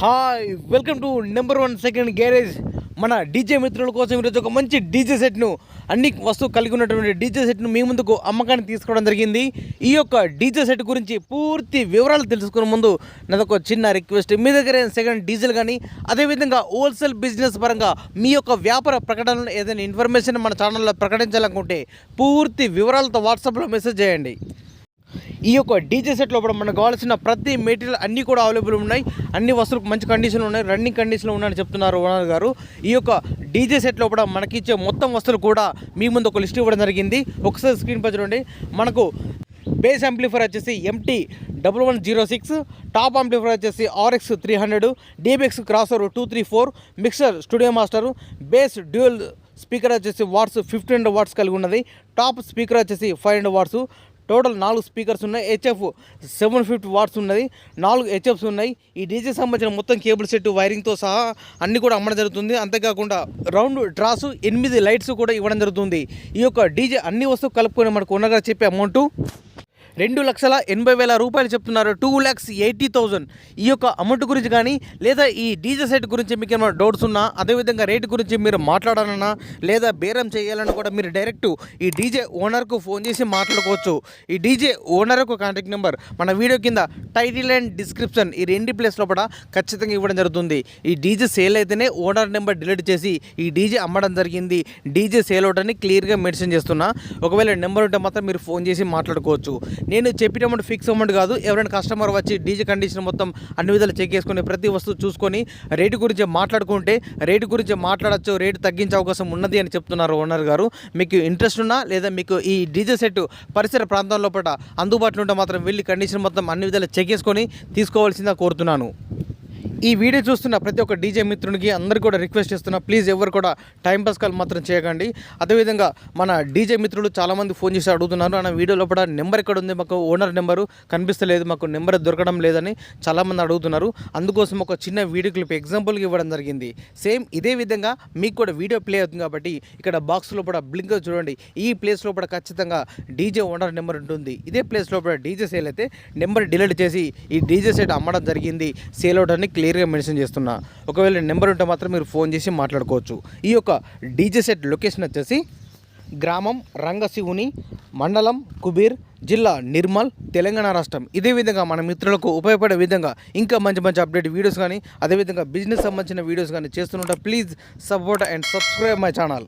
Hi welcome to number 1 second garage. మన DJ మిత్రుల కోసం ఈరోజు ఒక మంచి డీజే సెట్ను అన్ని వస్తువు కలిగి ఉన్నటువంటి డీజే సెట్ను మీ ముందుకు అమ్మకానికి తీసుకోవడం జరిగింది. ఈ యొక్క డీజే సెట్ గురించి పూర్తి వివరాలు తెలుసుకునే ముందు నాదొక చిన్న రిక్వెస్ట్, మీ దగ్గర సెకండ్ డీజిల్ కానీ అదేవిధంగా హోల్సేల్ బిజినెస్ పరంగా మీ యొక్క వ్యాపార ప్రకటనలు ఏదైనా ఇన్ఫర్మేషన్ మన ఛానల్లో ప్రకటించాలనుకుంటే పూర్తి వివరాలతో వాట్సాప్లో మెసేజ్ చేయండి. ఈ యొక్క డీజే సెట్ లోపల మనకు కావాల్సిన ప్రతి మెటీరియల్ అన్నీ కూడా అవైలబుల్ ఉన్నాయి. అన్ని వస్తువులకు మంచి కండిషన్లో ఉన్నాయి, రన్నింగ్ కండిషన్లో ఉన్నాయని చెప్తున్నారు ఓనర్ గారు. ఈ యొక్క డీజే సెట్ లోపల మనకిచ్చే మొత్తం వస్తువులు కూడా మీ ముందు ఒక లిస్ట్ ఇవ్వడం జరిగింది. ఒకసారి స్క్రీన్ పై చూడండి. మనకు బేస్ యాంప్లిఫైర్ వచ్చేసి MT 1106, టాప్ యాంప్లిఫైర్ వచ్చేసి RX 300, DBX crosser 234, mixer studio master, base dual speaker వచ్చేసి వాట్స్ 1500 వాట్స్ కలిగి ఉన్నది. టాప్ స్పీకర్ వచ్చేసి 500 వాట్స్. టోటల్ 4 స్పీకర్స్ ఉన్నాయి. HF 750 వాట్స్ ఉన్నది. 4 HFs ఉన్నాయి. ఈ డీజే సంబంధించిన మొత్తం కేబుల్ సెట్ వైరింగ్తో సహా అన్నీ కూడా అమ్మడం జరుగుతుంది. అంతేకాకుండా రౌండ్ డ్రాస్ 8 లైట్స్ కూడా ఇవ్వడం జరుగుతుంది. ఈ యొక్క డీజే అన్ని వస్తువులు కలుపుకొని మనకు ఉన్నగా చెప్పే అమౌంట్ 2,80,000 రూపాయలు చెప్తున్నారు. 2,80,000. ఈ యొక్క అమౌంట్ గురించి కానీ లేదా ఈ డీజే సెట్ గురించి మీకు ఏమైనా డౌట్స్ ఉన్నా, అదేవిధంగా రేటు గురించి మీరు మాట్లాడాలన్నా లేదా బేరం చేయాలన్నా కూడా మీరు డైరెక్ట్ ఈ డీజే ఓనర్కు ఫోన్ చేసి మాట్లాడుకోవచ్చు. ఈ డీజే ఓనర్కు కాంటాక్ట్ నెంబర్ మన వీడియో కింద టైటిల్ అండ్ డిస్క్రిప్షన్ ఈ రెండు ప్లేస్లో కూడా ఖచ్చితంగా ఇవ్వడం జరుగుతుంది. ఈ డీజే సేల్ అయితేనే ఓనర్ నెంబర్ డిలీట్ చేసి ఈ డీజే అమ్మడం జరిగింది. డీజే సేల్ అవుట్ అని క్లియర్గా మెన్షన్ చేస్తున్నా. ఒకవేళ నెంబర్ ఉంటే మాత్రం మీరు ఫోన్ చేసి మాట్లాడుకోవచ్చు. నేను చెప్పిన అమౌంట్ ఫిక్స్ అమౌంట్ కాదు. ఎవరైనా కస్టమర్ వచ్చి డీజే కండిషన్ మొత్తం అన్ని విధాలు చెక్ చేసుకుని ప్రతి వస్తువు చూసుకొని రేటు గురించి మాట్లాడుకుంటే రేటు గురించి మాట్లాడచ్చు, రేటు తగ్గించే అవకాశం ఉన్నది అని చెప్తున్నారు ఓనర్ గారు. మీకు ఇంట్రెస్ట్ ఉన్నా లేదా మీకు ఈ డీజే సెట్ పరిసర ప్రాంతాల్లో పట అందుబాటులో ఉంటే మాత్రం వెళ్ళి కండిషన్ మొత్తం అన్ని విధాలు చెక్ చేసుకొని తీసుకోవాల్సిందిగా కోరుతున్నాను. ఈ వీడియో చూస్తున్న ప్రతి ఒక్క డీజే మిత్రునికి అందరికీ కూడా రిక్వెస్ట్ చేస్తున్నా, ప్లీజ్ ఎవరు కూడా టైంపాస్ కాల్ మాత్రం చేయకండి. అదేవిధంగా మన డీజే మిత్రులు చాలామంది ఫోన్ చేసి అడుగుతున్నారు, అన్న వీడియోలో కూడా నెంబర్ ఎక్కడ ఉంది, మాకు ఓనర్ నెంబరు కనిపిస్తలేదు, మాకు నెంబర్ దొరకడం లేదని చాలామంది అడుగుతున్నారు. అందుకోసం ఒక చిన్న వీడియో క్లిప్ ఎగ్జాంపుల్గా ఇవ్వడం జరిగింది. సేమ్ ఇదే విధంగా మీకు కూడా వీడియో ప్లే అవుతుంది కాబట్టి ఇక్కడ బాక్స్లో కూడా బ్లింక్ చూడండి. ఈ ప్లేస్లో కూడా ఖచ్చితంగా డీజే ఓనర్ నెంబర్ ఉంటుంది. ఇదే ప్లేస్లో కూడా డీజే సేల్ అయితే నెంబర్ డిలీట్ చేసి ఈ డీజే సెట్ అమ్మడం జరిగింది, సేల్ అవుట్ అని క్లియర్గా మెన్షన్ చేస్తున్నా. ఒకవేళ నెంబర్ ఉంటే మాత్రం మీరు ఫోన్ చేసి మాట్లాడుకోవచ్చు. ఈ యొక్క డీజే సెట్ లొకేషన్ వచ్చేసి గ్రామం రంగశివుని, మండలం కుబీర్, జిల్లా నిర్మల్, తెలంగాణ రాష్ట్రం. ఇదే విధంగా మన మిత్రులకు ఉపయోగపడే విధంగా ఇంకా మంచి మంచి అప్డేట్ వీడియోస్ కానీ అదేవిధంగా బిజినెస్ సంబంధించిన వీడియోస్ కానీ చేస్తుంటా. Please support and subscribe my channel.